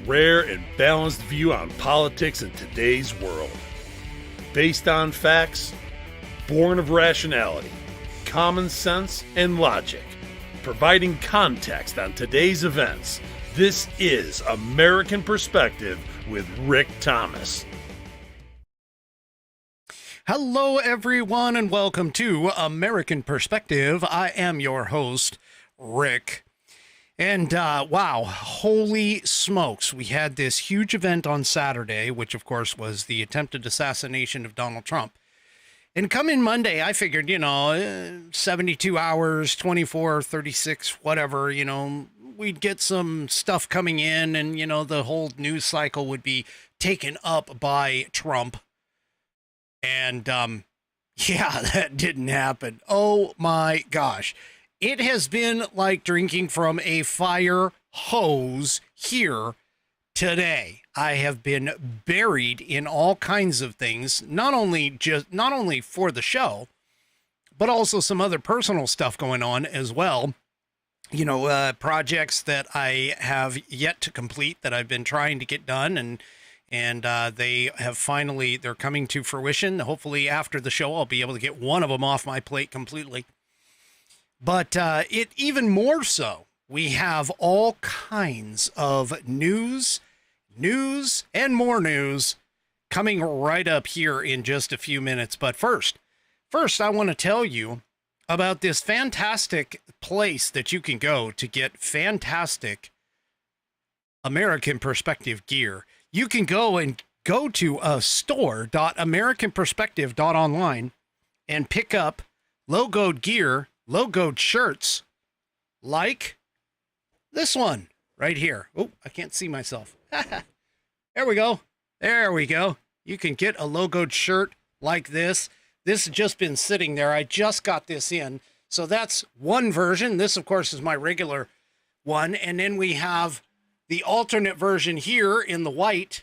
rare and balanced view on politics in today's world. Based on facts, born of rationality, common sense, and logic, providing context on today's events. This is American Perspective with Rick Thomas. Hello, everyone, and welcome to American Perspective. I am your host, Rick. And wow, holy smokes. We had this huge event on Saturday, which, of course, was the attempted assassination of Donald Trump. And coming Monday, I figured, 72 hours, 24, 36, whatever, we'd get some stuff coming in and, the whole news cycle would be taken up by Trump. And, yeah, that didn't happen. Oh my gosh. It has been like drinking from a fire hose here today. I have been buried in all kinds of things, not only for the show, but also some other personal stuff going on as well. Projects that I have yet to complete that I've been trying to get done, and they have they're coming to fruition. Hopefully after the show, I'll be able to get one of them off my plate completely. But it even more so, we have all kinds of news, and more news coming right up here in just a few minutes. But first, I want to tell you about this fantastic place that you can go to get fantastic American Perspective gear. You can go to store.americanperspective.online and pick up logoed gear, logoed shirts like this one right here. Oh, I can't see myself. There we go. You can get a logoed shirt like this. This has just been sitting there. I just got this in. So that's one version. This, of course, is my regular one. And then we have the alternate version here in the white,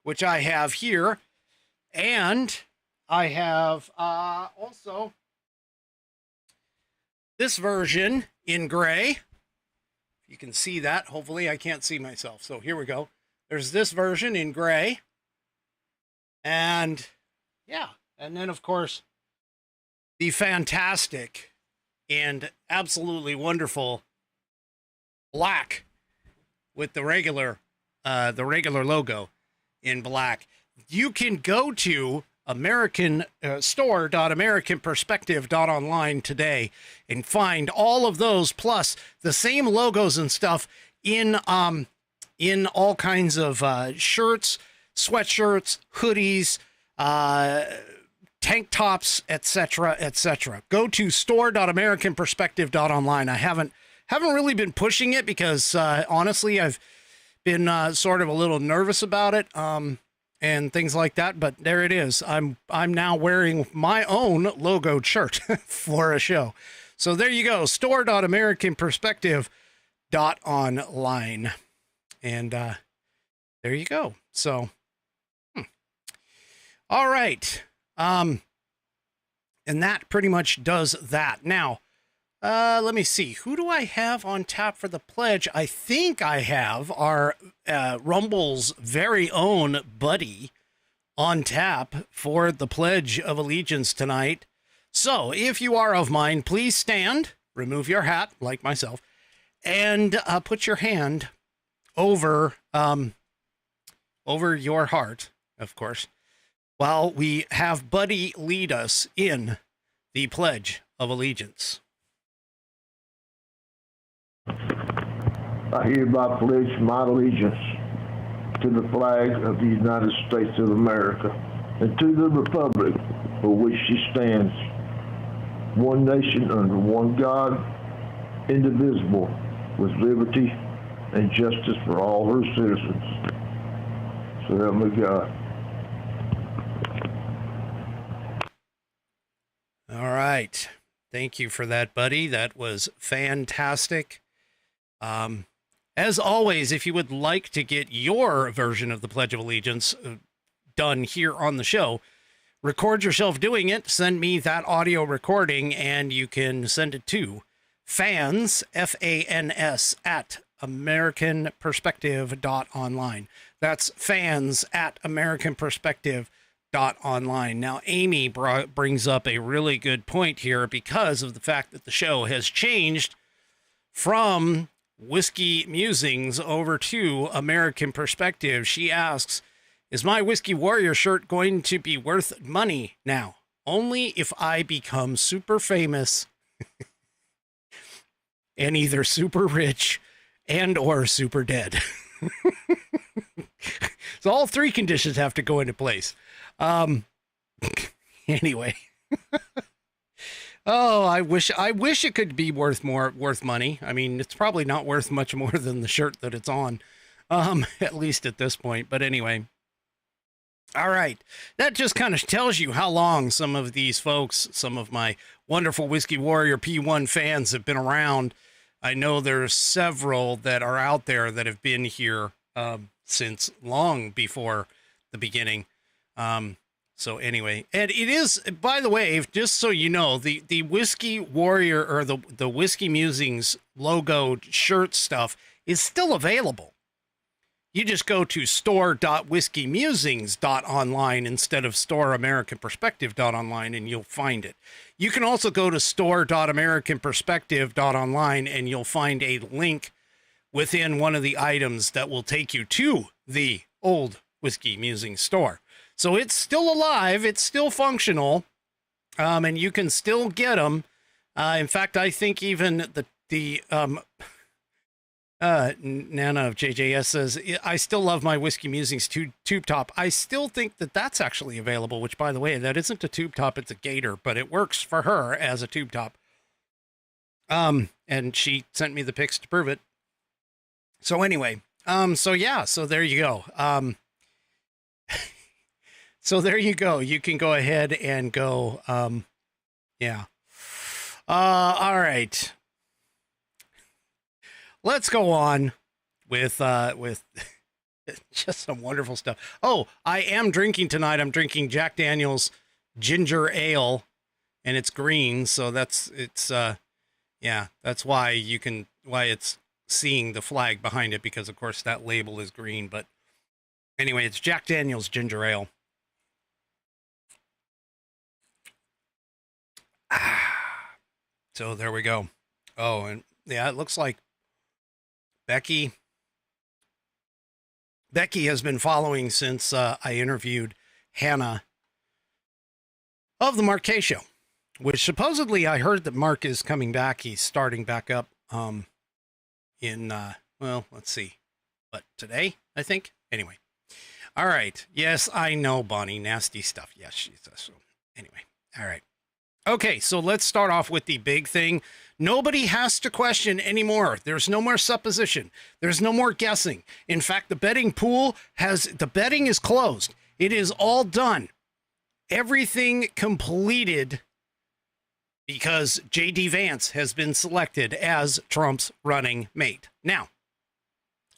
which I have here. And I have also this version in gray. You can see that. Hopefully I can't see myself. So here we go. There's this version in gray. And yeah. And then, of course, the fantastic and absolutely wonderful black with the regular logo in black. You can go to store.americanperspective.online today and find all of those, plus the same logos and stuff in all kinds of shirts, sweatshirts, hoodies, tank tops, etc. Go to store.americanperspective.online. I haven't really been pushing it because honestly, I've been sort of a little nervous about it. And things like that, but there it is. I'm now wearing my own logoed shirt for a show. So there you go, store.americanperspective.online. And there you go. So, all right. And that pretty much does that. Now, let me see. Who do I have on tap for the pledge? I think I have our Rumble's very own buddy on tap for the Pledge of Allegiance tonight. So if you are of mine, please stand, remove your hat, like myself, and put your hand over your heart, of course, while we have Buddy lead us in the Pledge of Allegiance. I hereby pledge my allegiance to the flag of the United States of America and to the republic for which she stands, one nation under one God, indivisible, with liberty and justice for all her citizens. So help me God. All right. Thank you for that, buddy. That was fantastic. As always, if you would like to get your version of the Pledge of Allegiance done here on the show, record yourself doing it, send me that audio recording, and you can send it to fans, F-A-N-S, at americanperspective.online. That's fans at americanperspective.online. Now, Amy brings up a really good point here because of the fact that the show has changed from Whiskey Musings over to American Perspective. She asks, is my Whiskey Warrior shirt going to be worth money now? Only if I become super famous and either super rich and or super dead. So all three conditions have to go into place. Anyway. Oh, I wish it could be worth money. I mean, it's probably not worth much more than the shirt that it's on. At least at this point. But anyway. All right. That just kind of tells you how long some of these folks, some of my wonderful Whiskey Warrior P1 fans have been around. I know there's several that are out there that have been here since long before the beginning. So anyway, and it is, by the way, just so you know, the Whiskey Warrior or the Whiskey Musings logo shirt stuff is still available. You just go to store.whiskeymusings.online instead of storeamericanperspective.online and you'll find it. You can also go to store.americanperspective.online and you'll find a link within one of the items that will take you to the old Whiskey Musings store. So it's still alive. It's still functional. And you can still get them. In fact, I think even Nana of JJS says, I still love my Whiskey Musings tube top. I still think that that's actually available, which, by the way, that isn't a tube top, it's a gator, but it works for her as a tube top. And she sent me the pics to prove it. So anyway, so there you go. So there you go. You can go ahead and go, all right. Let's go on with just some wonderful stuff. Oh, I am drinking tonight. I'm drinking Jack Daniel's ginger ale, and it's green. So that's why it's seeing the flag behind it, because of course that label is green. But anyway, it's Jack Daniel's ginger ale. So there we go. Oh, and yeah, it looks like Becky has been following since I interviewed Hannah of the Mark K Show, which supposedly I heard that Mark is coming back. He's starting back up let's see, but today, I think. Anyway. All right. Yes, I know, Bonnie. Nasty stuff. Yes, she's so anyway. All right. Okay, so let's start off with the big thing. Nobody has to question anymore. There's no more supposition. There's no more guessing. In fact, the betting is closed. It is all done. Everything completed because J.D. Vance has been selected as Trump's running mate. Now,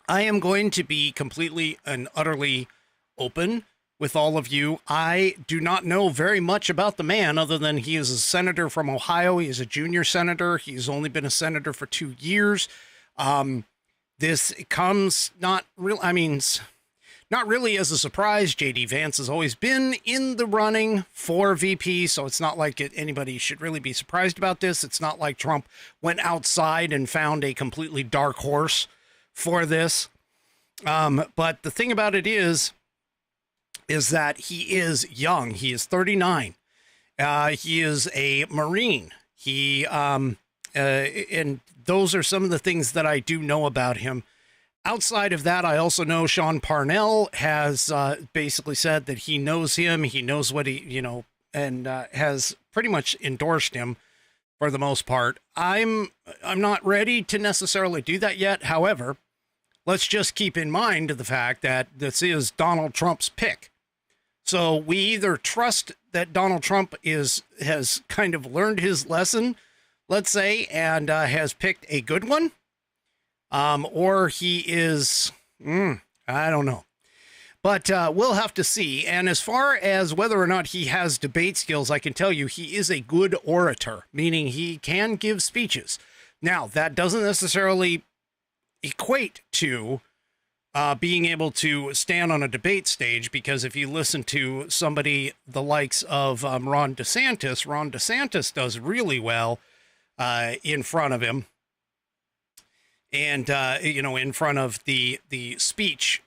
I am going to be completely and utterly open with all of you. I do not know very much about the man other than he is a senator from Ohio. He is a junior senator. He's only been a senator for 2 years. This comes not really as a surprise. J.D. Vance has always been in the running for VP, so it's not like anybody should really be surprised about this. It's not like Trump went outside and found a completely dark horse for this. But the thing about it is that he is young. He is 39. He is a Marine. And those are some of the things that I do know about him. Outside of that, I also know Sean Parnell has basically said that he knows him. He knows what and has pretty much endorsed him for the most part. I'm not ready to necessarily do that yet. However, let's just keep in mind the fact that this is Donald Trump's pick. So we either trust that Donald Trump has kind of learned his lesson, let's say, and has picked a good one, or he is, I don't know. But we'll have to see. And as far as whether or not he has debate skills, I can tell you he is a good orator, meaning he can give speeches. Now, that doesn't necessarily equate to being able to stand on a debate stage, because if you listen to somebody the likes of Ron DeSantis does really well in front of him, and in front of the speech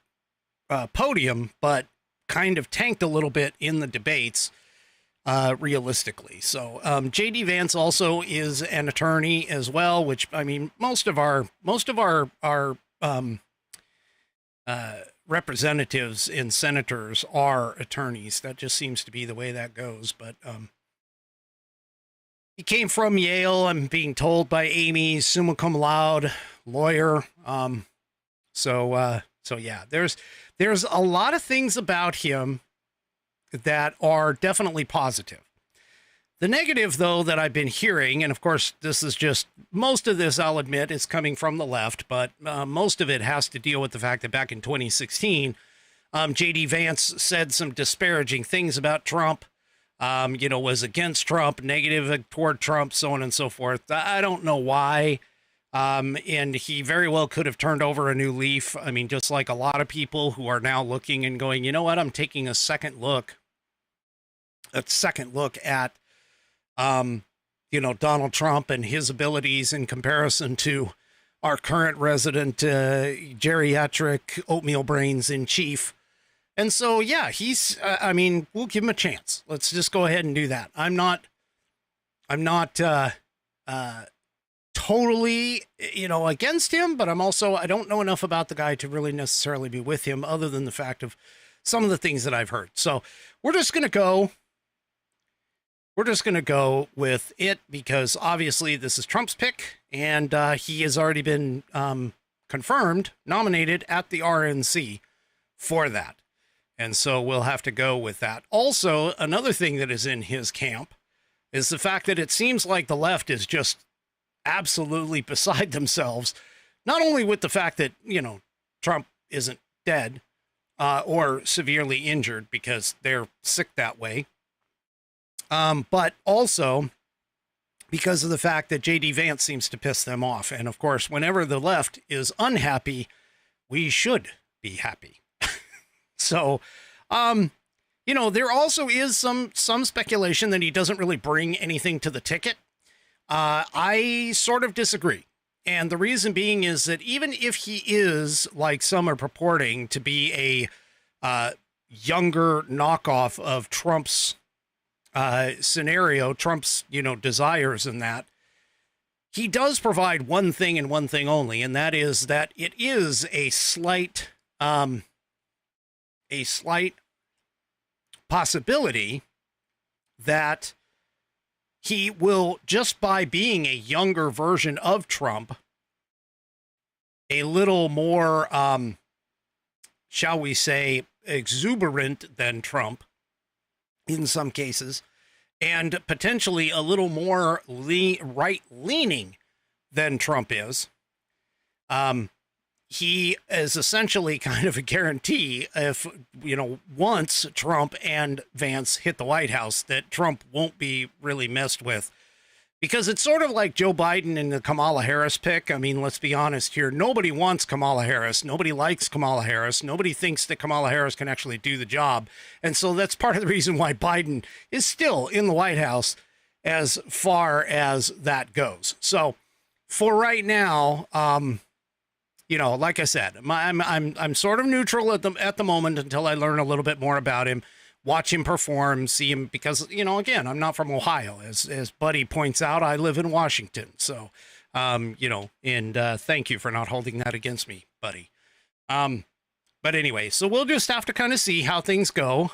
podium, but kind of tanked a little bit in the debates realistically. So JD Vance also is an attorney as well, which, I mean, most of our representatives and senators are attorneys. That just seems to be the way that goes. But he came from Yale, I'm being told by Amy, summa cum laude lawyer. So yeah, there's a lot of things about him that are definitely positive. The negative, though, that I've been hearing, and of course, this is just, most of this, I'll admit, is coming from the left, but most of it has to deal with the fact that back in 2016, J.D. Vance said some disparaging things about Trump, was against Trump, negative toward Trump, so on and so forth. I don't know why. And he very well could have turned over a new leaf. I mean, just like a lot of people who are now looking and going, you know what, I'm taking a second look at Donald Trump and his abilities in comparison to our current resident geriatric oatmeal brains in chief. And so, yeah, he's, we'll give him a chance. Let's just go ahead and do that. I'm not totally, against him, but I don't know enough about the guy to really necessarily be with him, other than the fact of some of the things that I've heard. So we're just going to go with it, because obviously this is Trump's pick, and he has already been confirmed, nominated at the RNC for that. And so we'll have to go with that. Also, another thing that is in his camp is the fact that it seems like the left is just absolutely beside themselves, not only with the fact that, Trump isn't dead or severely injured, because they're sick that way, but also because of the fact that J.D. Vance seems to piss them off. And of course, whenever the left is unhappy, we should be happy. So, there also is some speculation that he doesn't really bring anything to the ticket. I sort of disagree. And the reason being is that even if he is, like some are purporting, to be a younger knockoff of Trump's scenario, Trump's, desires in that, he does provide one thing and one thing only, and that is that it is a slight possibility that he will, just by being a younger version of Trump, a little more, shall we say, exuberant than Trump in some cases, and potentially a little more right-leaning than Trump is. He is essentially kind of a guarantee, if, once Trump and Vance hit the White House, that Trump won't be really messed with. Because it's sort of like Joe Biden and the Kamala Harris pick. I mean, let's be honest here. Nobody wants Kamala Harris. Nobody likes Kamala Harris. Nobody thinks that Kamala Harris can actually do the job. And so that's part of the reason why Biden is still in the White House as far as that goes. So for right now, like I said, I'm sort of neutral at the moment until I learn a little bit more about him, watch him perform, see him, because, again, I'm not from Ohio. As Buddy points out, I live in Washington. So, and thank you for not holding that against me, Buddy. But anyway, so we'll just have to kind of see how things go.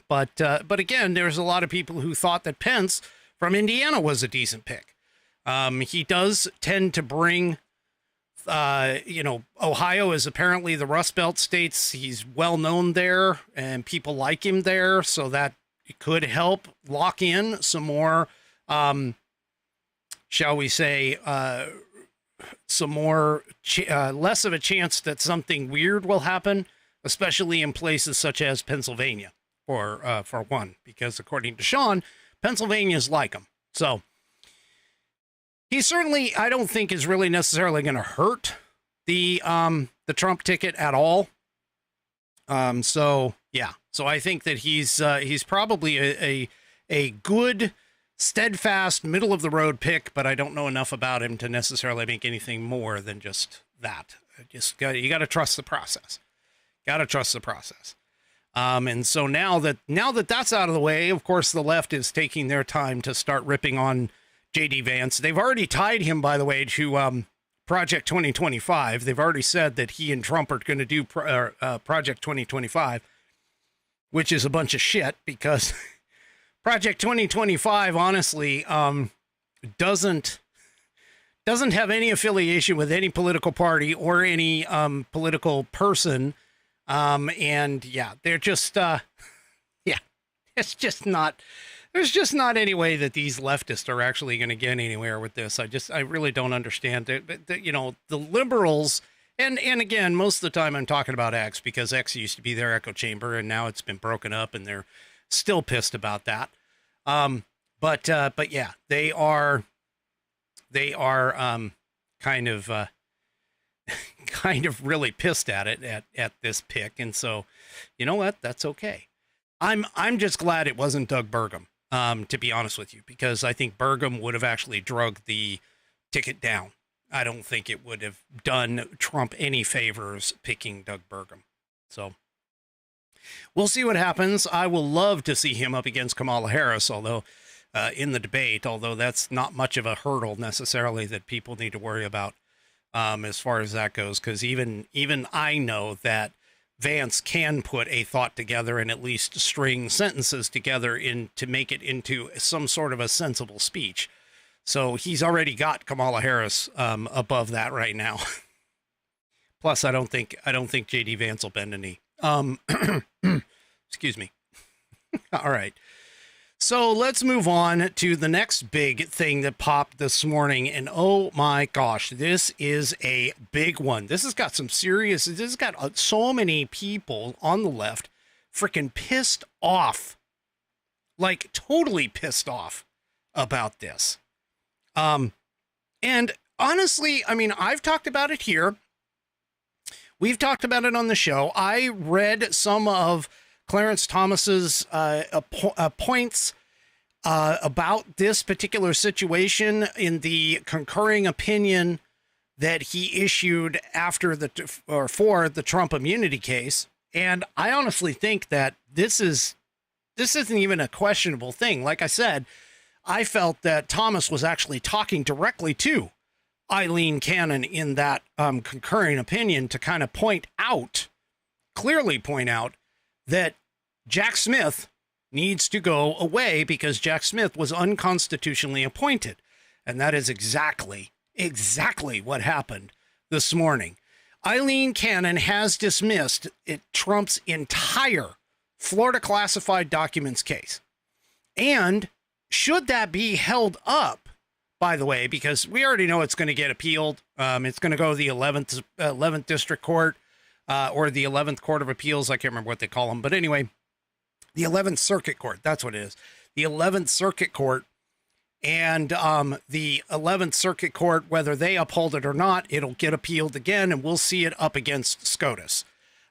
But again, there's a lot of people who thought that Pence from Indiana was a decent pick. He does tend to bring, Ohio is apparently the Rust Belt states. He's well known there and people like him there. So that could help lock in some more, shall we say, some more, less of a chance that something weird will happen, especially in places such as Pennsylvania, for one, because according to Sean, Pennsylvania's like him. So he certainly, I don't think, is really necessarily going to hurt the Trump ticket at all. So I think that he's probably a good, steadfast, middle of the road pick, but I don't know enough about him to necessarily make anything more than just that. You got to trust the process. Got to trust the process. And so now that that's out of the way, of course, the left is taking their time to start ripping on J.D. Vance. They've already tied him, by the way, to Project 2025. They've already said that he and Trump are going to do Project 2025, which is a bunch of shit because Project 2025, honestly, doesn't have any affiliation with any political party or any political person. And yeah, they're just, it's just not, there's just not any way that these leftists are actually going to get anywhere with this. I really don't understand it. But, the liberals, and again, most of the time I'm talking about X because X used to be their echo chamber and now it's been broken up and they're still pissed about that. But yeah, they are kind of really pissed at it at this pick. And so, you know what? That's okay. I'm just glad it wasn't Doug Burgum, to be honest with you, because I think Burgum would have actually drug the ticket down. I don't think it would have done Trump any favors picking Doug Burgum. So we'll see what happens. I will love to see him up against Kamala Harris, although in the debate, although that's not much of a hurdle necessarily that people need to worry about as far as that goes, because even I know that Vance can put a thought together and at least string sentences together to make it into some sort of a sensible speech. So he's already got Kamala Harris above that right now. Plus, I don't think J.D. Vance will bend a knee. Excuse me. All right. So let's move on to the next big thing that popped this morning. And oh my gosh, this is a big one. This has got so many people on the left freaking pissed off, like totally pissed off about this. And honestly, I mean, I've talked about it here. We've talked about it on the show. I read some of Clarence Thomas's points about this particular situation in the concurring opinion that he issued for the Trump immunity case. And I honestly think that this isn't even a questionable thing. Like I said, I felt that Thomas was actually talking directly to Eileen Cannon in that concurring opinion to kind of clearly point out that Jack Smith needs to go away because Jack Smith was unconstitutionally appointed. And that is exactly what happened this morning. Eileen Cannon has dismissed Trump's entire Florida classified documents case. And should that be held up, by the way, because we already know it's going to get appealed. It's going to go to the 11th District Court or the 11th Court of Appeals. I can't remember what they call them. But anyway, the 11th Circuit Court. That's what it is. The 11th Circuit Court. And the 11th Circuit Court, whether they uphold it or not, it'll get appealed again, and we'll see it up against SCOTUS.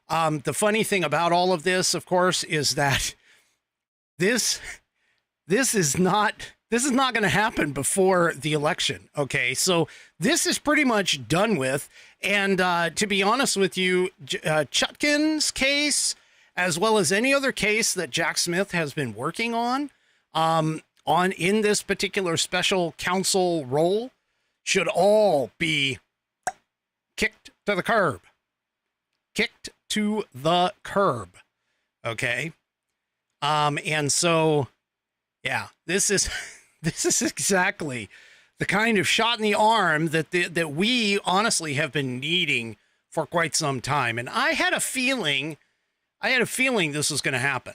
The funny thing about all of this, of course, is that this is not going to happen before the election. Okay, so this is pretty much done with. And to be honest with you, Chutkan's case, as well as any other case that Jack Smith has been working on in this particular special counsel role, should all be kicked to the curb. Kicked to the curb. Okay. And so, yeah, this is exactly the kind of shot in the arm that we honestly have been needing for quite some time. And I had a feeling this was going to happen.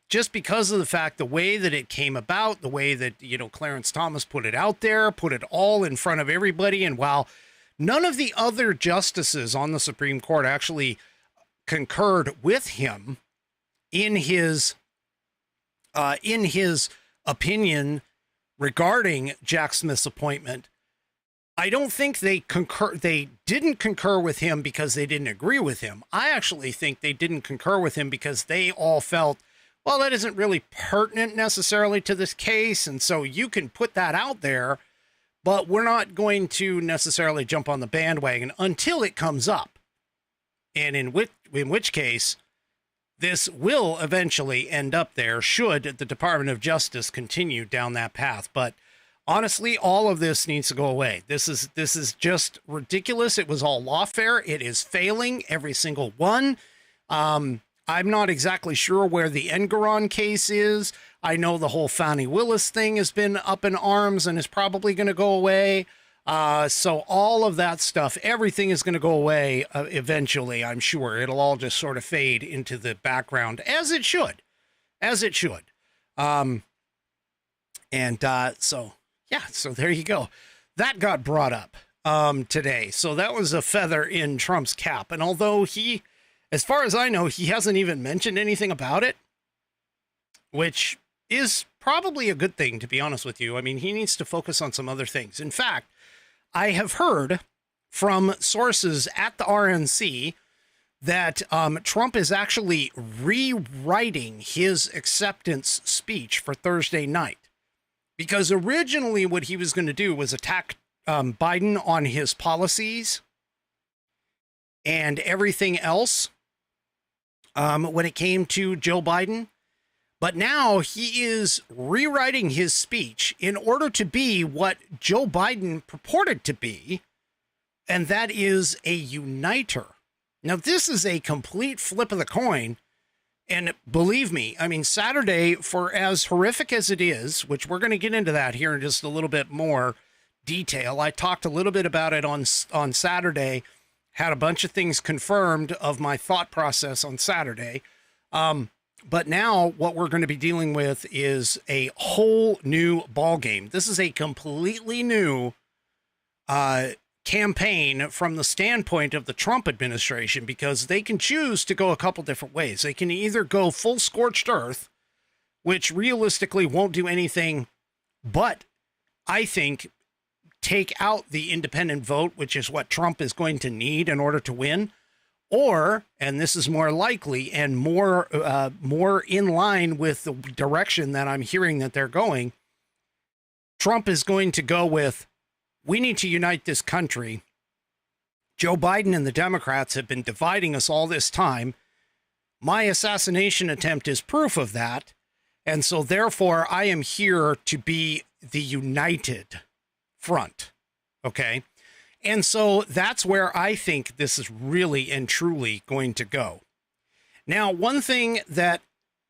Just because of the way that it came about, the way that, Clarence Thomas put it out there, put it all in front of everybody. And while none of the other justices on the Supreme Court actually concurred with him in his opinion regarding Jack Smith's appointment, I don't think they didn't concur with him because they didn't agree with him. I actually think they didn't concur with him because they all felt, well, that isn't really pertinent necessarily to this case. And so you can put that out there, but we're not going to necessarily jump on the bandwagon until it comes up. And in which case, this will eventually end up there should the Department of Justice continue down that path. But honestly, all of this needs to go away. This is just ridiculous. It was all lawfare. It is failing, every single one. I'm not exactly sure where the Engeron case is. I know the whole Fani Willis thing has been up in arms and is probably going to go away. So all of that stuff, everything is going to go away eventually, I'm sure. It'll all just sort of fade into the background, as it should. So there you go. That got brought up today. So that was a feather in Trump's cap. And although he, as far as I know, he hasn't even mentioned anything about it, which is probably a good thing, to be honest with you. I mean, he needs to focus on some other things. In fact, I have heard from sources at the RNC that Trump is actually rewriting his acceptance speech for Thursday night. Because originally what he was going to do was attack Biden on his policies and everything else when it came to Joe Biden. But now he is rewriting his speech in order to be what Joe Biden purported to be, and that is a uniter. Now, this is a complete flip of the coin. And believe me, I mean, Saturday, for as horrific as it is, which we're going to get into that here in just a little bit more detail. I talked a little bit about it on Saturday, had a bunch of things confirmed of my thought process on Saturday. But now what we're going to be dealing with is a whole new ball game. This is a completely new campaign from the standpoint of the Trump administration, because they can choose to go a couple different ways. They can either go full scorched earth, which realistically won't do anything but, I think, take out the independent vote, which is what Trump is going to need in order to win. Or, and this is more likely and more in line with the direction that I'm hearing that they're going, Trump is going to go with, we need to unite this country. Joe Biden and the Democrats have been dividing us all this time. My assassination attempt is proof of that. And so therefore I am here to be the united front. Okay. And so that's where I think this is really and truly going to go. Now, one thing that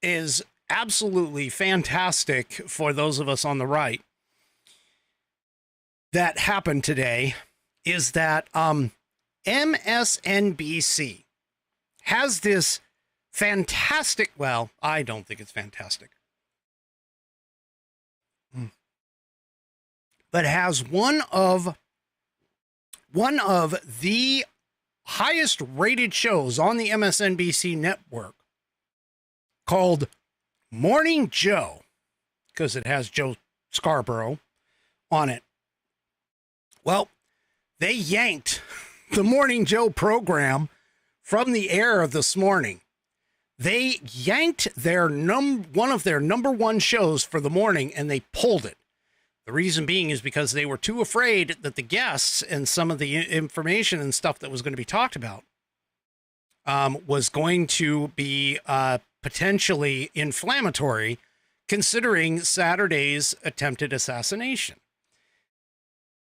is absolutely fantastic for those of us on the right that happened today is that MSNBC has this fantastic, well, I don't think it's fantastic, but has one of the highest rated shows on the MSNBC network called Morning Joe, because it has Joe Scarborough on it. Well, they yanked the Morning Joe program from the air this morning. They yanked one of their number one shows for the morning, and they pulled it. The reason being is because they were too afraid that the guests and some of the information and stuff that was going to be talked about was going to be potentially inflammatory, considering Saturday's attempted assassination.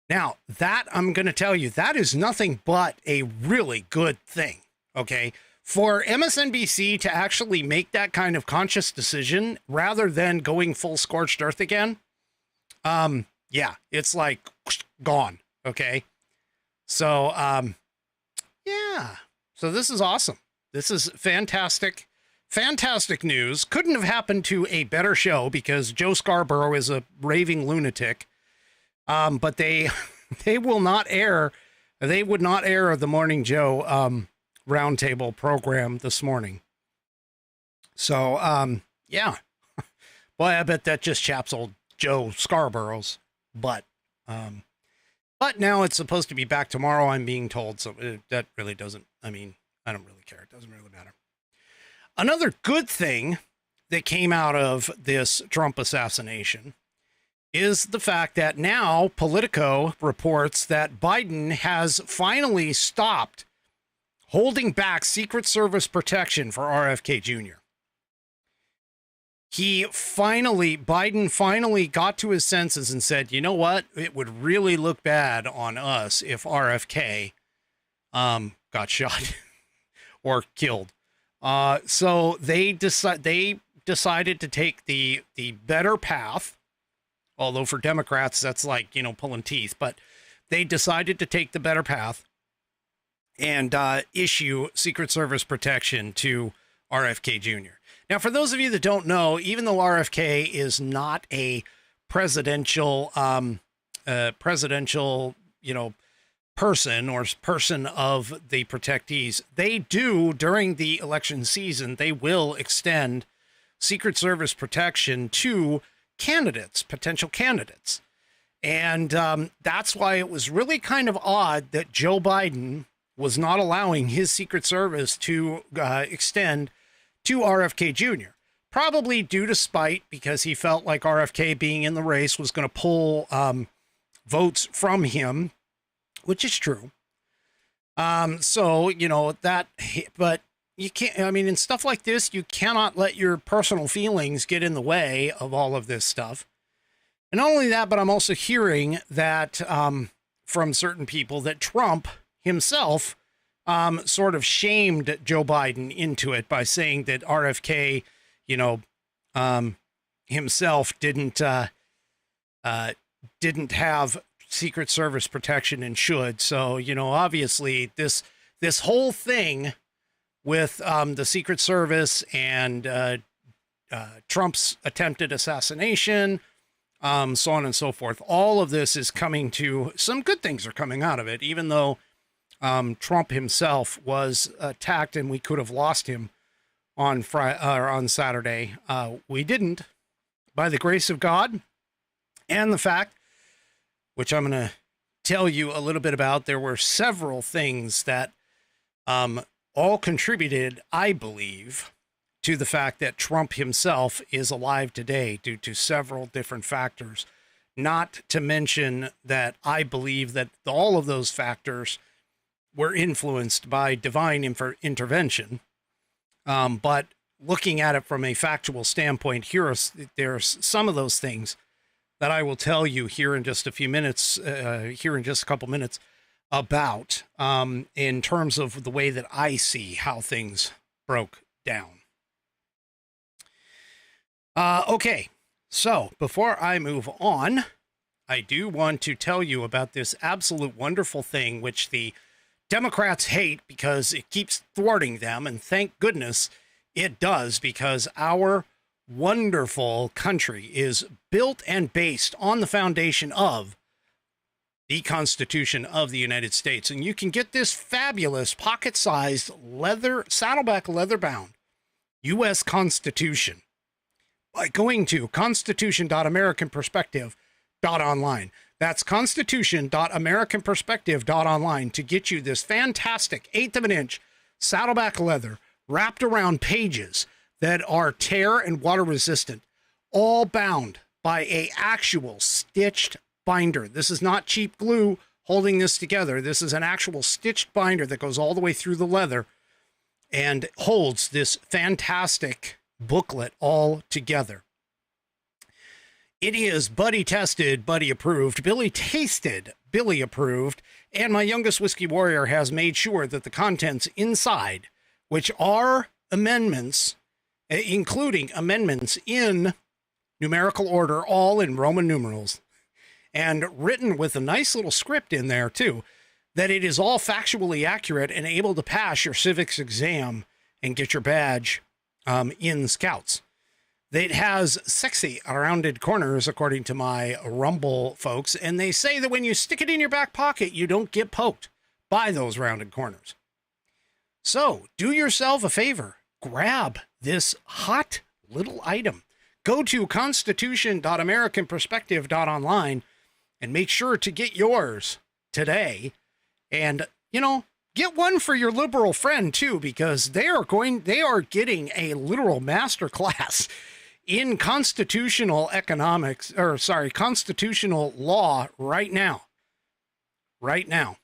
Now, that I'm going to tell you, that is nothing but a really good thing, okay? For MSNBC to actually make that kind of conscious decision rather than going full scorched earth again, yeah, it's like gone, okay? So, yeah, so this is awesome. This is fantastic, fantastic news. Couldn't have happened to a better show because Joe Scarborough is a raving lunatic. But they will not air, they would not air the Morning Joe, roundtable program this morning. So, yeah, boy, I bet that just chaps old Joe Scarborough's butt. But now it's supposed to be back tomorrow, I'm being told. So that really doesn't, I don't really care. It doesn't really matter. Another good thing that came out of this Trump assassination is the fact that now Politico reports that Biden has finally stopped holding back Secret Service protection for RFK Jr. Biden finally got to his senses and said, you know what? It would really look bad on us if RFK got shot or killed. So they decided to take the better path, although for Democrats, that's like, pulling teeth, but they decided to take the better path and issue Secret Service protection to RFK Jr. Now, for those of you that don't know, even though RFK is not a presidential, person or person of the protectees, they do, during the election season, they will extend Secret Service protection to candidates, potential candidates. And that's why it was really kind of odd that Joe Biden was not allowing his Secret Service to extend to RFK Jr. Probably due to spite, because he felt like RFK being in the race was going to pull votes from him, which is true. So, but you can't, in stuff like this, you cannot let your personal feelings get in the way of all of this stuff. And not only that, but I'm also hearing that from certain people that Trump himself sort of shamed Joe Biden into it by saying that RFK, himself didn't have Secret Service protection and should. So, obviously this whole thing with the Secret Service and Trump's attempted assassination, so on and so forth, all of this is coming to, some good things are coming out of it, even though Trump himself was attacked and we could have lost him on Saturday. We didn't, by the grace of God, and the fact, which I'm going to tell you a little bit about, there were several things that all contributed, I believe, to the fact that Trump himself is alive today due to several different factors. Not to mention that I believe that all of those factors were influenced by divine intervention. But looking at it from a factual standpoint, there's some of those things that I will tell you here in just a few minutes, here in just a couple minutes, about in terms of the way that I see how things broke down. Okay, so before I move on, I do want to tell you about this absolute wonderful thing which the Democrats hate because it keeps thwarting them, and thank goodness it does, because our wonderful country is built and based on the foundation of the Constitution of the United States. And you can get this fabulous pocket-sized Saddleback leather-bound U.S. Constitution by going to constitution.americanperspective.online. That's constitution.americanperspective.online to get you this fantastic 1/8 of an inch Saddleback leather wrapped around pages that are tear and water resistant, all bound by a actual stitched binder. This is not cheap glue holding this together. This is an actual stitched binder that goes all the way through the leather and holds this fantastic booklet all together. It is Buddy tested, Buddy approved, Billy tasted, Billy approved, and my youngest whiskey warrior has made sure that the contents inside, which are amendments, including amendments in numerical order, all in Roman numerals, and written with a nice little script in there too, that it is all factually accurate and able to pass your civics exam and get your badge in Scouts. It has sexy rounded corners, according to my Rumble folks, and they say that when you stick it in your back pocket, you don't get poked by those rounded corners. So do yourself a favor, grab this hot little item. Go to constitution.americanperspective.online and make sure to get yours today. And, you know, get one for your liberal friend too, because they are getting a literal master class in constitutional constitutional law right now. Right now.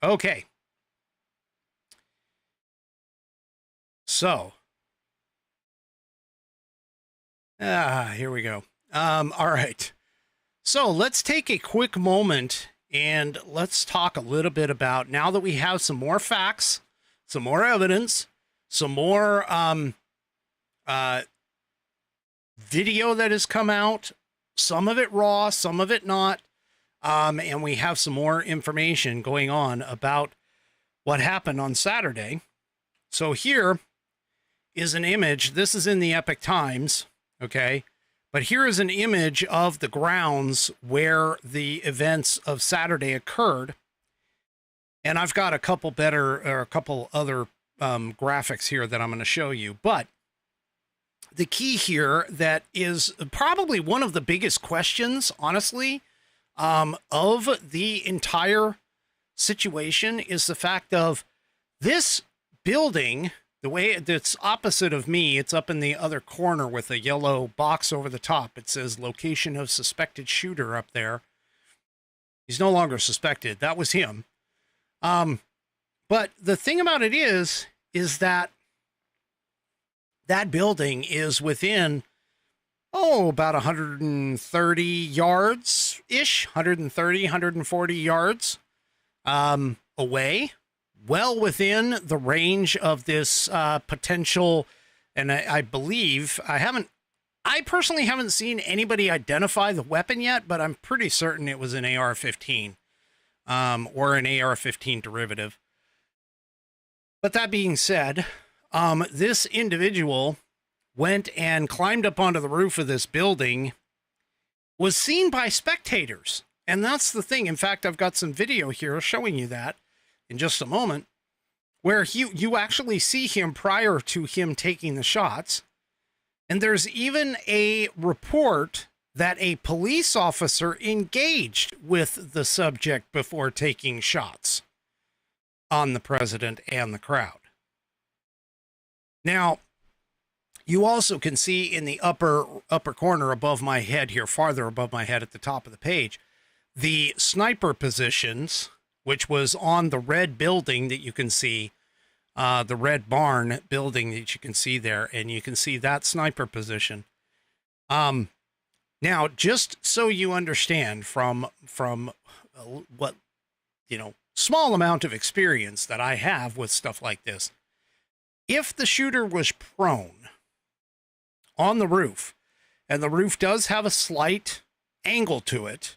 Okay. So, here we go. All right. So let's take a quick moment and let's talk a little bit about, now that we have some more facts, some more evidence, some more video that has come out, some of it raw, some of it not. And we have some more information going on about what happened on Saturday. So here is an image. This is in the Epoch Times. Okay. But here is an image of the grounds where the events of Saturday occurred. And I've got a couple other graphics here that I'm going to show you. But the key here that is probably one of the biggest questions, honestly, of the entire situation is the fact of this building. The way it's opposite of me, it's up in the other corner with a yellow box over the top. It says location of suspected shooter up there. He's no longer suspected. That was him. But the thing about it is that that building is within, about 130 yards-ish, 130, 140 yards away. Well within the range of this potential, and I believe, I personally haven't seen anybody identify the weapon yet, but I'm pretty certain it was an AR-15 or an AR-15 derivative. But that being said, this individual went and climbed up onto the roof of this building, was seen by spectators. And that's the thing. In fact, I've got some video here showing you that in just a moment, where you actually see him prior to him taking the shots. And there's even a report that a police officer engaged with the subject before taking shots on the president and the crowd. Now, you also can see in the upper corner above my head here, farther above my head at the top of the page, the sniper positions, which was on the red building that you can see, the red barn building that you can see there, and you can see that sniper position. Now, just so you understand from what, small amount of experience that I have with stuff like this, if the shooter was prone on the roof, and the roof does have a slight angle to it,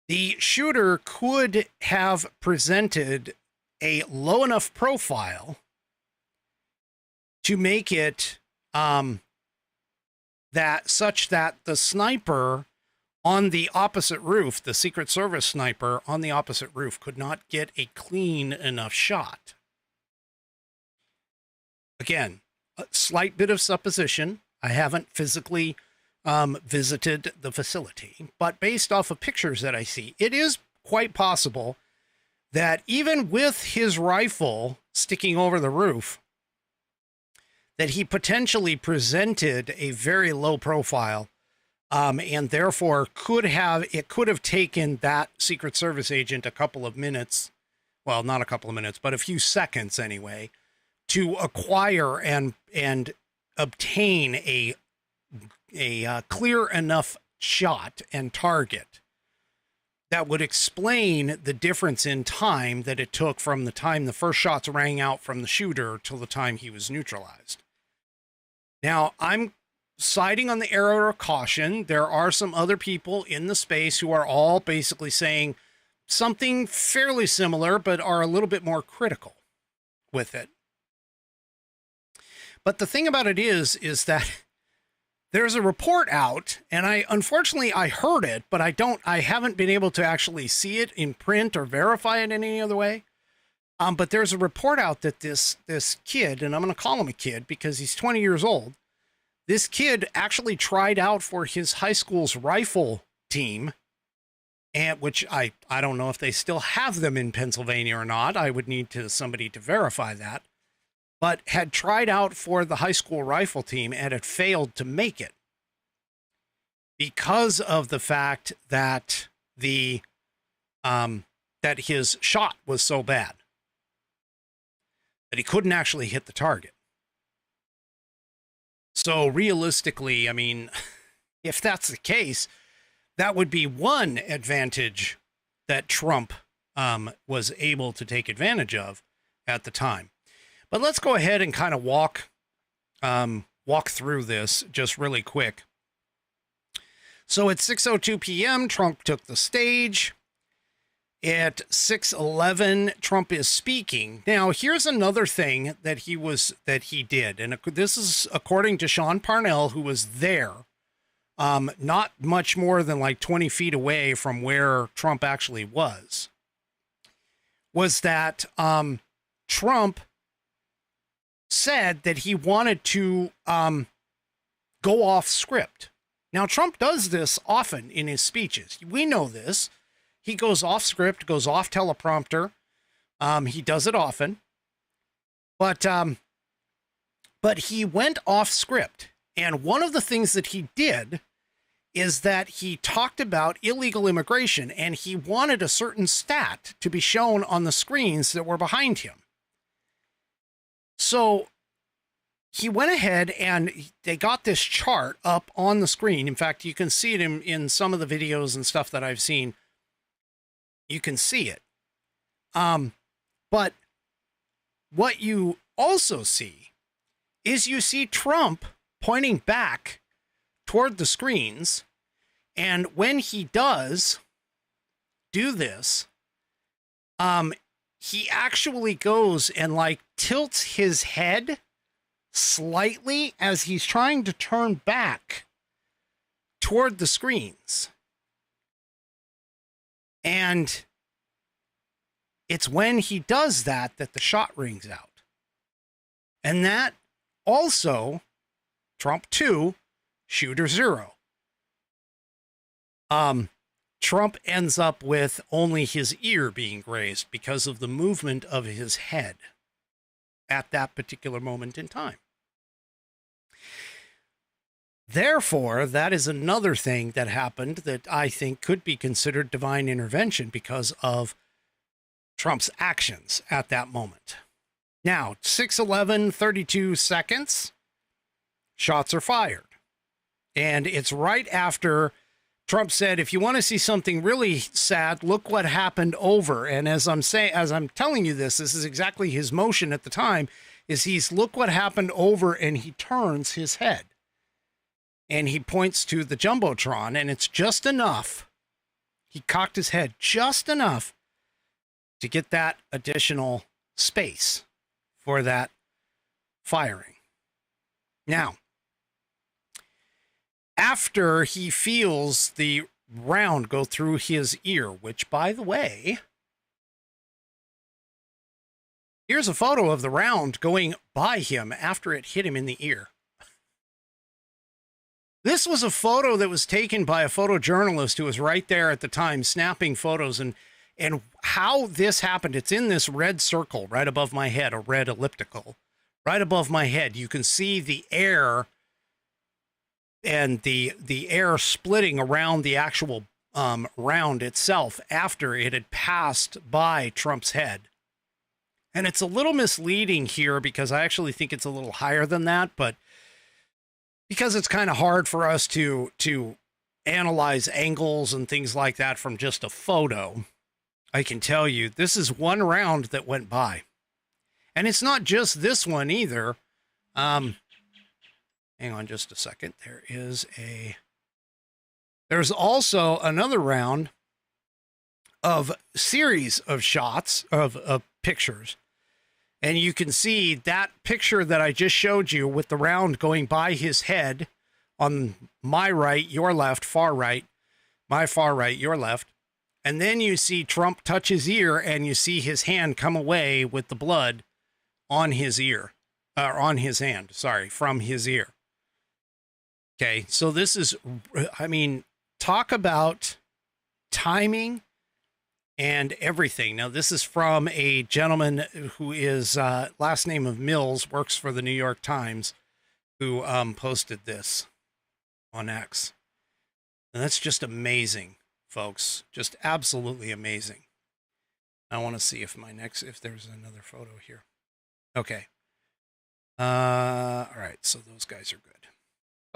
the shooter could have presented a low enough profile to make it such that the sniper on the opposite roof, the Secret Service sniper on the opposite roof, could not get a clean enough shot. Again, a slight bit of supposition. I haven't physically visited the facility, but based off of pictures that I see, it is quite possible that even with his rifle sticking over the roof, that he potentially presented a very low profile, and therefore could have taken that Secret Service agent a couple of minutes, well, not a couple of minutes, but a few seconds anyway, to acquire and obtain a clear enough shot and target that would explain the difference in time that it took from the time the first shots rang out from the shooter till the time he was neutralized. Now, I'm siding on the error of caution. There are some other people in the space who are all basically saying something fairly similar, but are a little bit more critical with it. But the thing about it is that there's a report out, and unfortunately I heard it, but I haven't been able to actually see it in print or verify it in any other way. But there's a report out that this kid, and I'm going to call him a kid because he's 20 years old. This kid actually tried out for his high school's rifle team and which I don't know if they still have them in Pennsylvania or not. I would need somebody to verify that. But had tried out for the high school rifle team and had failed to make it because of the fact that that his shot was so bad that he couldn't actually hit the target. So realistically, I mean, if that's the case, that would be one advantage that Trump was able to take advantage of at the time. But let's go ahead and kind of walk through this just really quick. So at 6:02 p.m., Trump took the stage. At 6:11, Trump is speaking. Now, here's another thing that he did, and this is according to Sean Parnell, who was there, not much more than like 20 feet away from where Trump actually was that Trump said that he wanted to go off script. Now, Trump does this often in his speeches. We know this. He goes off script, goes off teleprompter. He does it often. But he went off script. And one of the things that he did is that he talked about illegal immigration, and he wanted a certain stat to be shown on the screens that were behind him. So he went ahead and they got this chart up on the screen. In fact, you can see it in some of the videos and stuff that I've seen. You can see it. But what you also see is you see Trump pointing back toward the screens. And when he does do this, he actually goes and like tilts his head slightly as he's trying to turn back toward the screens. And it's when he does that that the shot rings out. And that also, Trump 2, shooter 0. Trump ends up with only his ear being grazed because of the movement of his head at that particular moment in time. Therefore, that is another thing that happened that I think could be considered divine intervention because of Trump's actions at that moment. Now, 6:11, 32 seconds, shots are fired. And it's right after Trump said, if you want to see something really sad, look what happened over. And as I'm telling you this is exactly his motion at the time, is he's look what happened over, and he turns his head. And he points to the Jumbotron, and it's just enough. He cocked his head just enough to get that additional space for that firing. Now, after he feels the round go through his ear, which, by the way, here's a photo of the round going by him after it hit him in the ear. This was a photo that was taken by a photojournalist who was right there at the time snapping photos, and how this happened. It's in this red circle right above my head, a red elliptical right above my head. You can see the air and the air splitting around the actual round itself after it had passed by Trump's head. And it's a little misleading here because I actually think it's a little higher than that, but because it's kind of hard for us to analyze angles and things like that from just a photo, I can tell you this is one round that went by. And it's not just this one either. Hang on just a second. There's also another round of series of shots of pictures. And you can see that picture that I just showed you with the round going by his head on my right, your left, far right, my far right, your left. And then you see Trump touch his ear, and you see his hand come away with the blood on his ear, or on his hand, sorry, from his ear. Okay, so this is, I mean, talk about timing and everything. Now, this is from a gentleman who is last name of Mills, works for the New York Times, who posted this on X. And that's just amazing, folks. Just absolutely amazing. I want to see if there's another photo here. Okay. All right. So those guys are good.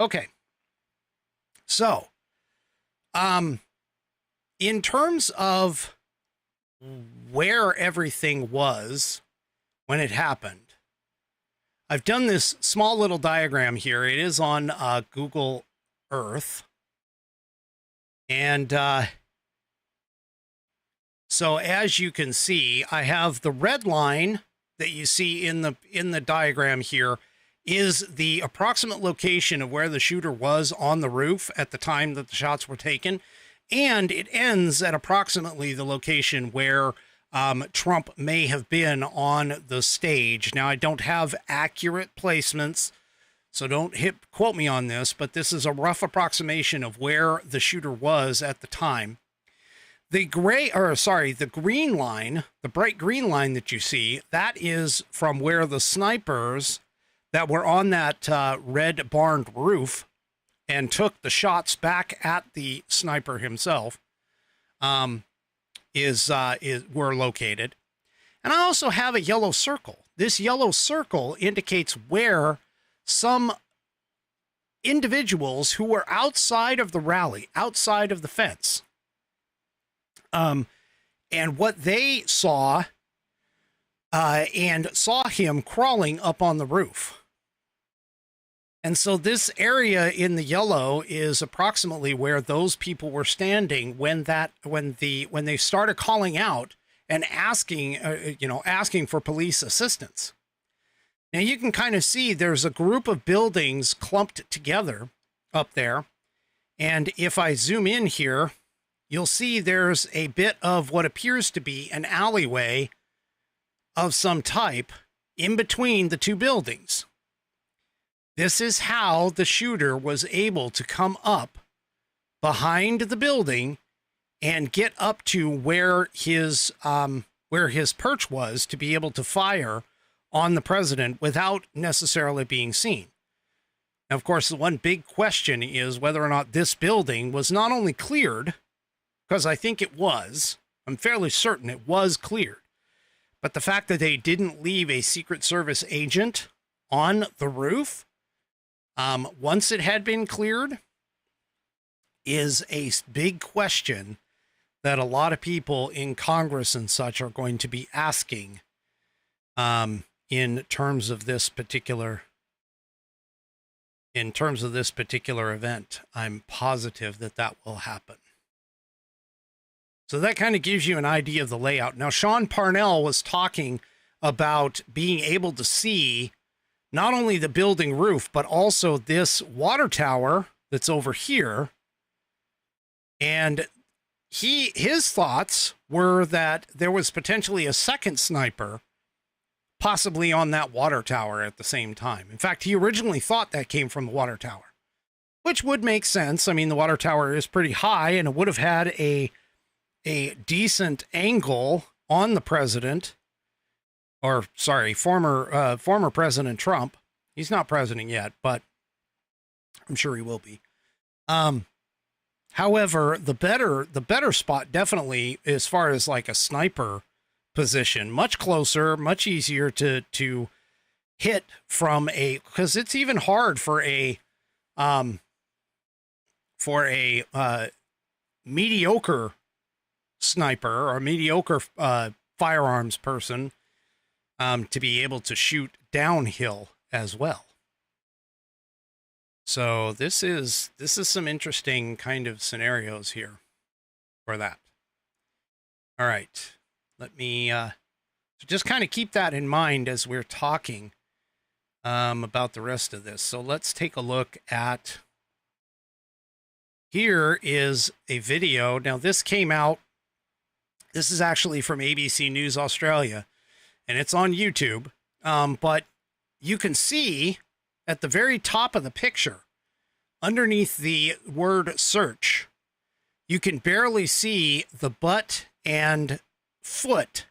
Okay. So, in terms of where everything was when it happened, I've done this small little diagram here. It is on Google Earth. And so as you can see, I have the red line that you see in the diagram here is the approximate location of where the shooter was on the roof at the time that the shots were taken. And it ends at approximately the location where Trump may have been on the stage. Now, I don't have accurate placements, so don't quote me on this, but this is a rough approximation of where the shooter was at the time. The green line, the bright green line that you see, that is from where the snipers that were on that red barned roof and took the shots back at the sniper himself were located. And I also have a yellow circle. This yellow circle indicates where some individuals who were outside of the rally, outside of the fence, and what they saw, and saw him crawling up on the roof. And so this area in the yellow is approximately where those people were standing when they started calling out and asking for police assistance. Now you can kind of see there's a group of buildings clumped together up there. And if I zoom in here, you'll see there's a bit of what appears to be an alleyway of some type in between the two buildings. This is how the shooter was able to come up behind the building and get up to where his perch was to be able to fire on the president without necessarily being seen. Now, of course, the one big question is whether or not this building was not only cleared, because I think it was, I'm fairly certain it was cleared, but the fact that they didn't leave a Secret Service agent on the roof once it had been cleared is a big question that a lot of people in Congress and such are going to be asking in terms of this particular event. I'm positive that will happen. So that kind of gives you an idea of the layout. Now, Sean Parnell was talking about being able to see not only the building roof, but also this water tower that's over here. And his thoughts were that there was potentially a second sniper possibly on that water tower at the same time. In fact, he originally thought that came from the water tower, which would make sense. I mean, the water tower is pretty high and it would have had a decent angle on the president, or sorry, former President Trump. He's not president yet, but I'm sure he will be. However, the better spot definitely, as far as like a sniper position, much closer, much easier to hit from because it's even hard for a mediocre sniper or mediocre firearms person to be able to shoot downhill as well. So this is some interesting kind of scenarios here for that. All right, let me so just kind of keep that in mind as we're talking about the rest of this. So let's take a look at, here is a video. Now this came out, this is actually from ABC News Australia, and it's on YouTube, but you can see at the very top of the picture, underneath the word search, you can barely see the butt and foot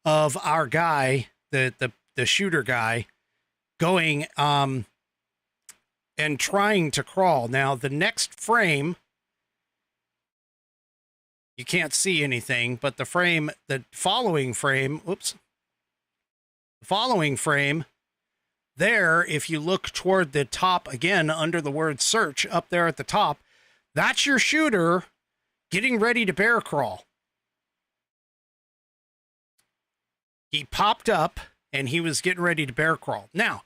of our guy, the shooter guy, going and trying to crawl. Now, the next frame, you can't see anything, but the following frame there, if you look toward the top again under the word search up there at the top, that's your shooter getting ready to bear crawl. He popped up and he was getting ready to bear crawl. Now,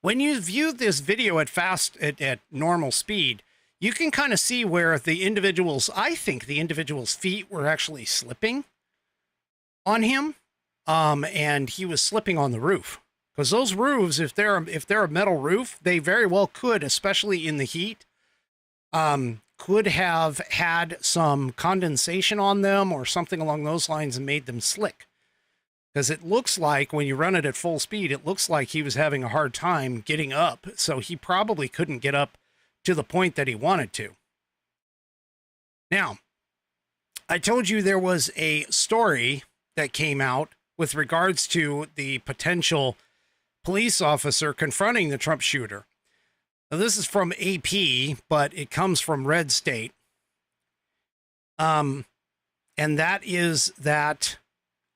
when you view this video at normal speed, you can kind of see where I think the individual's feet were actually slipping on him. And he was slipping on the roof, because those roofs, if they're a metal roof, they very well could, especially in the heat, could have had some condensation on them or something along those lines and made them slick. Because it looks like when you run it at full speed, it looks like he was having a hard time getting up. So he probably couldn't get up to the point that he wanted to. Now, I told you there was a story that came out with regards to the potential police officer confronting the Trump shooter. Now, this is from AP, but it comes from Red State. And that is that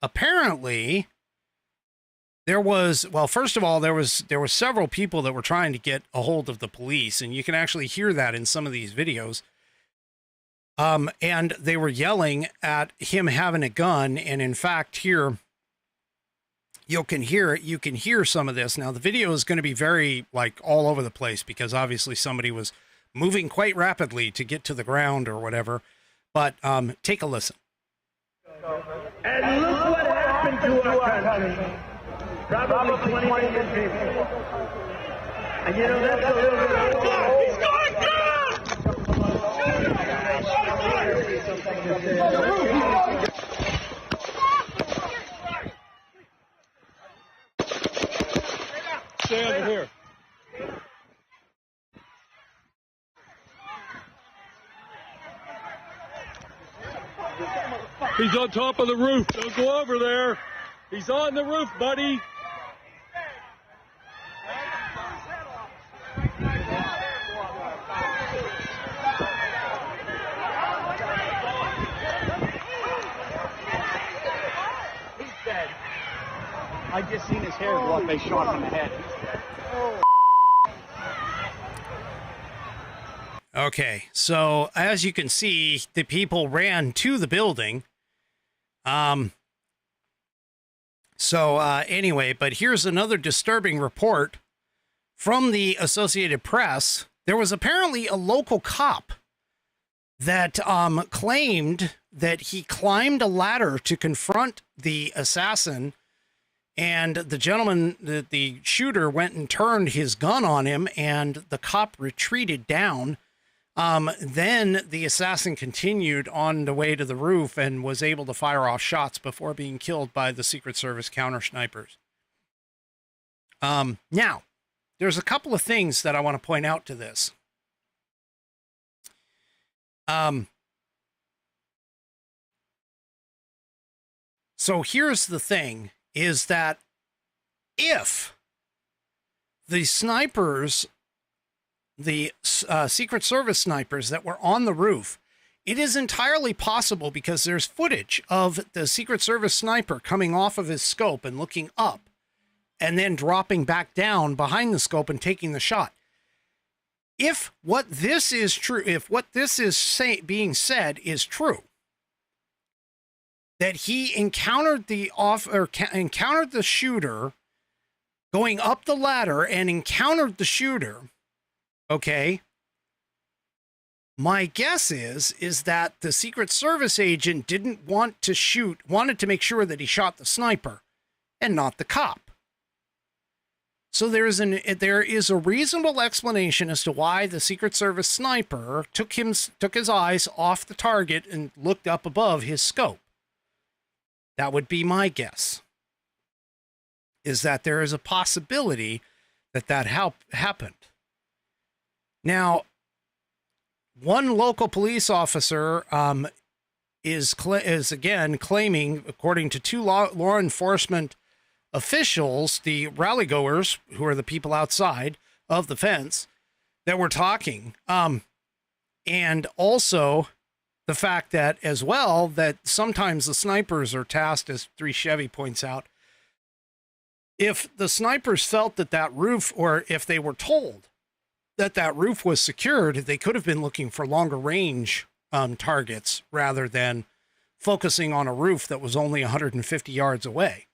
apparently there was, well, first of all, there were several people that were trying to get a hold of the police, and you can actually hear that in some of these videos. And they were yelling at him having a gun, and in fact, here you can hear it. You can hear some of this. Now, the video is going to be very, like, all over the place, because obviously somebody was moving quite rapidly to get to the ground or whatever. But take a listen. And look what happened to our country. Probably 20 million people. And you know, that's a little bit of... He's going down! Stay over here. He's on top of the roof. Don't go over there. He's on the roof, buddy. He's dead. I just seen his hair go up. They shot him in the head. Okay, so as you can see, the people ran to the building. Anyway, but here's another disturbing report from the Associated Press. There was apparently a local cop that claimed that he climbed a ladder to confront the assassin, and the gentleman, the shooter, went and turned his gun on him, and the cop retreated down. Then the assassin continued on the way to the roof and was able to fire off shots before being killed by the Secret Service counter snipers. Now, there's a couple of things that I want to point out to this. So here's the thing, is that if the snipers, the Secret Service snipers that were on the roof, it is entirely possible, because there's footage of the Secret Service sniper coming off of his scope and looking up and then dropping back down behind the scope and taking the shot. If what this is true, if what this is being said is true, that he encountered encountered the shooter going up the ladder and encountered the shooter, okay, my guess is that the Secret Service agent didn't want to shoot, wanted to make sure that he shot the sniper and not the cop. So there is a reasonable explanation as to why the Secret Service sniper took his eyes off the target and looked up above his scope. That would be my guess, is that there is a possibility that happened. Now, one local police officer is again claiming, according to two law enforcement officials, the rally goers, who are the people outside of the fence that were talking, and also the fact that as well, that sometimes the snipers are tasked, as 3 Chevy points out, if the snipers felt that that roof, or if they were told that that roof was secured, they could have been looking for longer range targets rather than focusing on a roof that was only 150 yards away.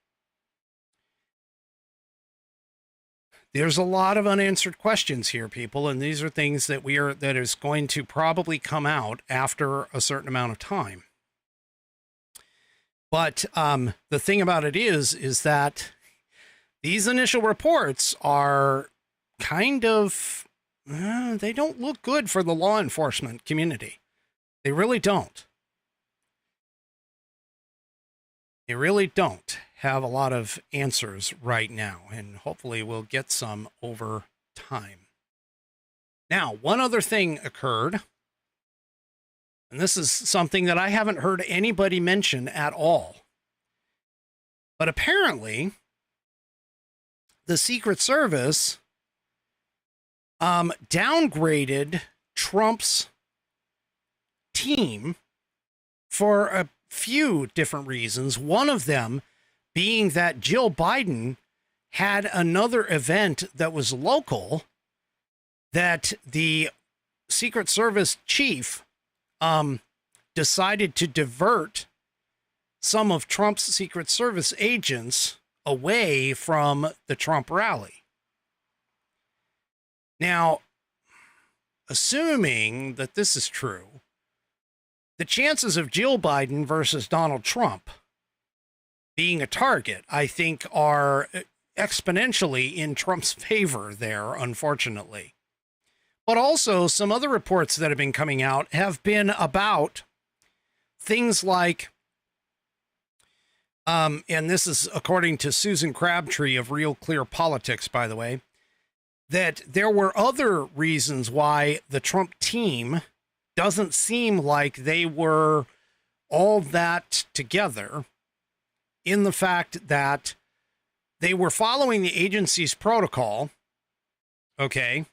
There's a lot of unanswered questions here, people, and these are things that that is going to probably come out after a certain amount of time. But the thing about it is that these initial reports are kind of, they don't look good for the law enforcement community. They really don't. They really don't have a lot of answers right now, and hopefully we'll get some over time. Now, one other thing occurred, and this is something that I haven't heard anybody mention at all. But apparently, the Secret Service downgraded Trump's team for a few different reasons. One of them being that Jill Biden had another event that was local that the Secret Service chief decided to divert some of Trump's Secret Service agents away from the Trump rally. Now, assuming that this is true, the chances of Jill Biden versus Donald Trump being a target, I think, are exponentially in Trump's favor there, unfortunately. But also, some other reports that have been coming out have been about things like, and this is according to Susan Crabtree of Real Clear Politics, by the way, that there were other reasons why the Trump team doesn't seem like they were all that together, in the fact that they were following the agency's protocol, okay,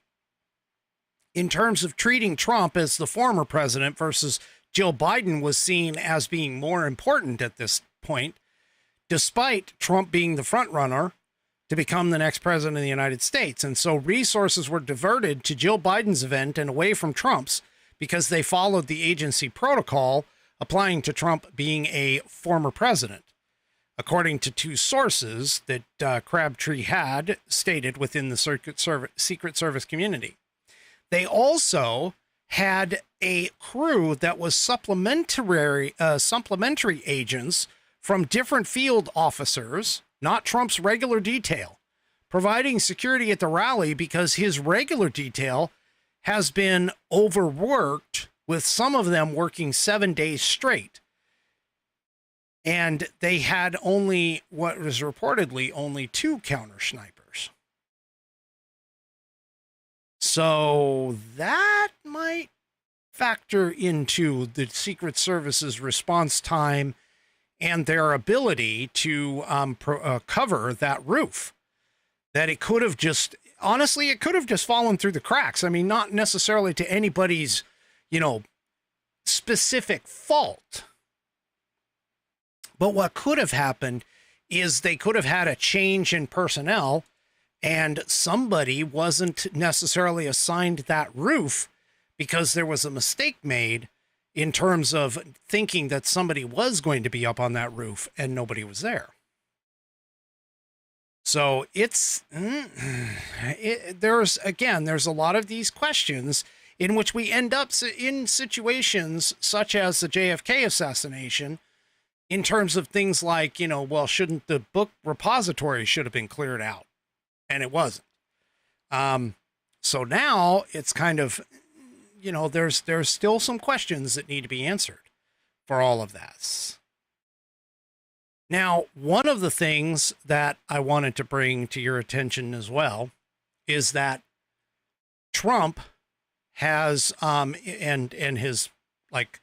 in terms of treating Trump as the former president versus Jill Biden was seen as being more important at this point, despite Trump being the front runner to become the next president of the United States. And so resources were diverted to Jill Biden's event and away from Trump's because they followed the agency protocol applying to Trump being a former president, according to two sources that Crabtree had stated within the Secret Service community. They also had a crew that was supplementary agents from different field officers, not Trump's regular detail, providing security at the rally because his regular detail has been overworked, with some of them working 7 days straight. And they had only, what was reportedly only 2 counter snipers. So that might factor into the Secret Service's response time and their ability to cover that roof. That it could have just, honestly, it could have just fallen through the cracks. I mean, not necessarily to anybody's, specific fault. But what could have happened is they could have had a change in personnel and somebody wasn't necessarily assigned that roof because there was a mistake made in terms of thinking that somebody was going to be up on that roof and nobody was there. So there's a lot of these questions in which we end up in situations such as the JFK assassination, in terms of things like, shouldn't the book repository should have been cleared out? And it wasn't. So now it's kind of, there's still some questions that need to be answered for all of that. Now, one of the things that I wanted to bring to your attention as well is that Trump has and his like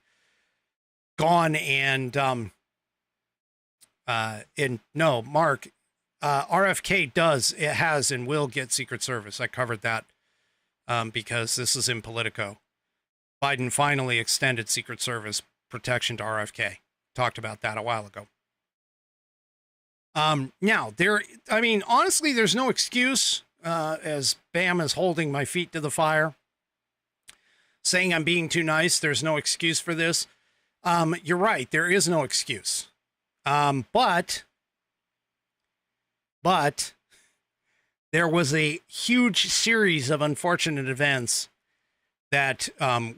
gone and no, Mark, RFK does, it has and will get Secret Service. I covered that because this is in Politico. Biden finally extended Secret Service protection to RFK. Talked about that a while ago. Now I mean, honestly, there's no excuse, as Bam is holding my feet to the fire, saying I'm being too nice. There's no excuse for this. You're right. There is no excuse. But there was a huge series of unfortunate events that,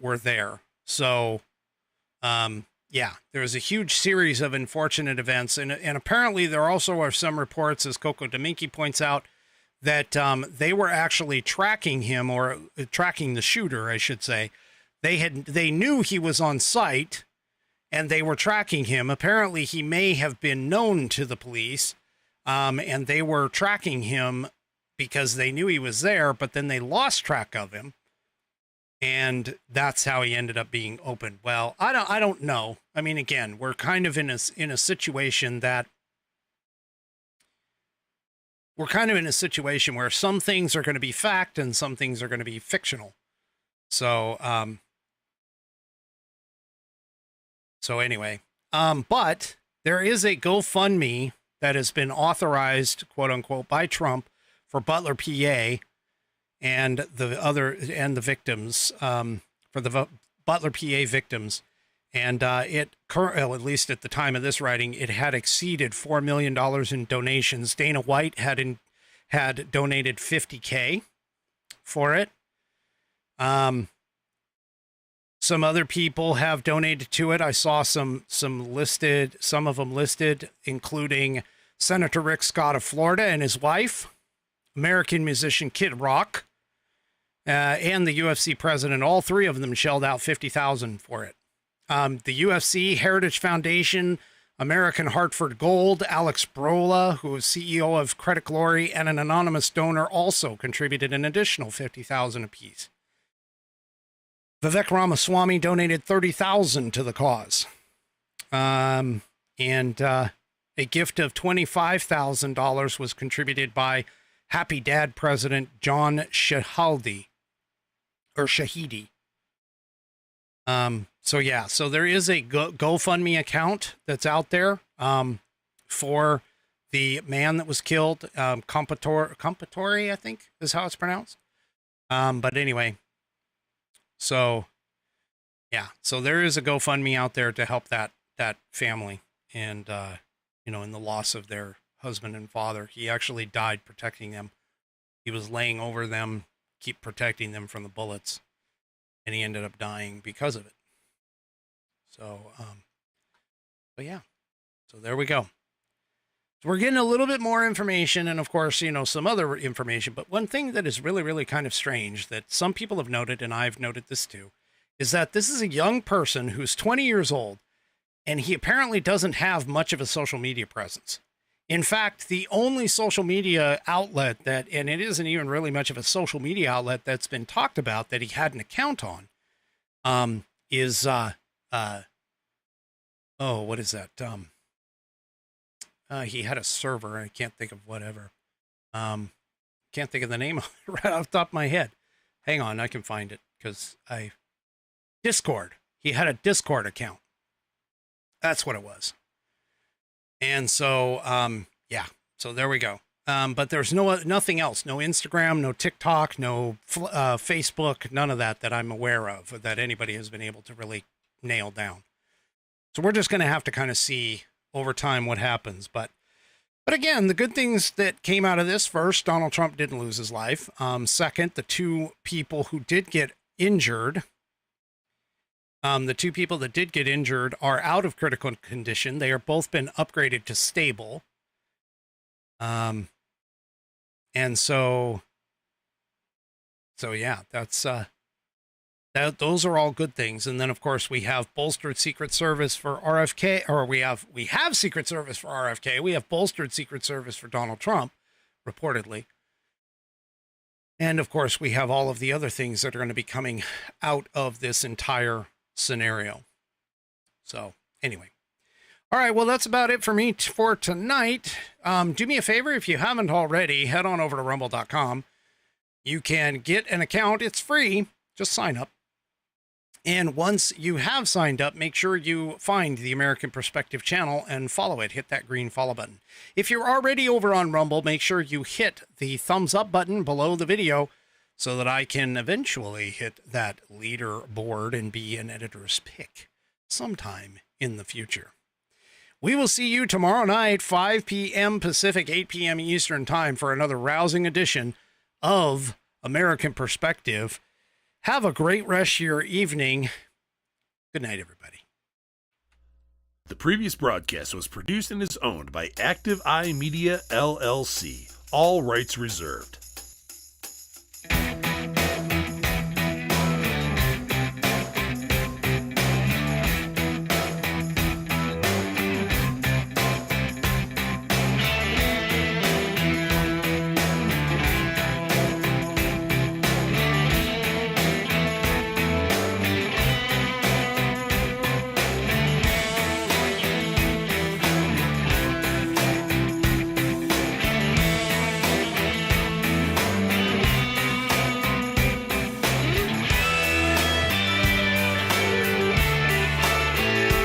were there. So, yeah, there was a huge series of unfortunate events. And apparently there also are some reports, as Coco Dominki points out, that, they were actually tracking him, or tracking the shooter, I should say. They knew he was on site, and they were tracking him. Apparently he may have been known to the police, and they were tracking him because they knew he was there, but then they lost track of him. And that's how he ended up being opened. Well, I don't know. I mean, again, we're kind of in a situation that we're kind of in a situation where some things are going to be fact and some things are going to be fictional. So, anyway, but there is a GoFundMe that has been authorized, quote unquote, by Trump for Butler, PA, and the victims, for the Butler, PA victims. And at least at the time of this writing, it had exceeded $4 million in donations. Dana White had donated $50K for it. Some other people have donated to it. I saw some of them listed, including Senator Rick Scott of Florida and his wife, American musician Kid Rock, and the UFC president. All three of them shelled out $50,000 for it. The UFC, Heritage Foundation, American Hartford Gold, Alex Brola, who is CEO of Credit Glory, and an anonymous donor also contributed an additional $50,000 apiece. Vivek Ramaswamy donated $30,000 to the cause. And a gift of $25,000 was contributed by Happy Dad President John Shahidi. So yeah, so there is a GoFundMe account that's out there for the man that was killed. Compatore, I think is how it's pronounced. But anyway, so yeah, so there is a GoFundMe out there to help that family, and in the loss of their husband and father. He actually died protecting them. He was laying over them, keep protecting them from the bullets, and he ended up dying because of it. So, but yeah, so there we go. So we're getting a little bit more information, and of course, some other information. But one thing that is really, really kind of strange that some people have noted, and I've noted this too, is that this is a young person who's 20 years old, and he apparently doesn't have much of a social media presence. In fact, the only social media outlet and it isn't even really much of a social media outlet that's been talked about that he had an account on, is, what is that? He had a server. I can't think of whatever. Can't think of the name right off the top of my head. Hang on, I can find it Discord. He had a Discord account. That's what it was. And so, yeah, so there we go. But there's nothing else, no Instagram, no TikTok, no Facebook, none of that I'm aware of that anybody has been able to really nail down. So we're just going to have to kind of see over time what happens. But again, the good things that came out of this: first, Donald Trump didn't lose his life. Second, the two people who did get injured, the two people that did get injured are out of critical condition. They are both been upgraded to stable. And so yeah, those are all good things. And then of course we have bolstered Secret Service for RFK, or we have Secret Service for RFK. We have bolstered Secret Service for Donald Trump, reportedly. And of course, we have all of the other things that are going to be coming out of this entire scenario. So anyway. All right, well, that's about it for me for tonight. Do me a favor, if you haven't already, head on over to rumble.com. You can get an account. It's free. Just sign up. And once you have signed up, make sure you find the American Perspective channel and follow it. Hit that green follow button. If you're already over on Rumble, make sure you hit the thumbs up button below the video so that I can eventually hit that leaderboard and be an editor's pick sometime in the future. We will see you tomorrow night, 5 p.m. Pacific, 8 p.m. Eastern Time, for another rousing edition of American Perspective. Have a great rest of your evening. Good night, everybody. The previous broadcast was produced and is owned by Active Eye Media LLC. All rights reserved.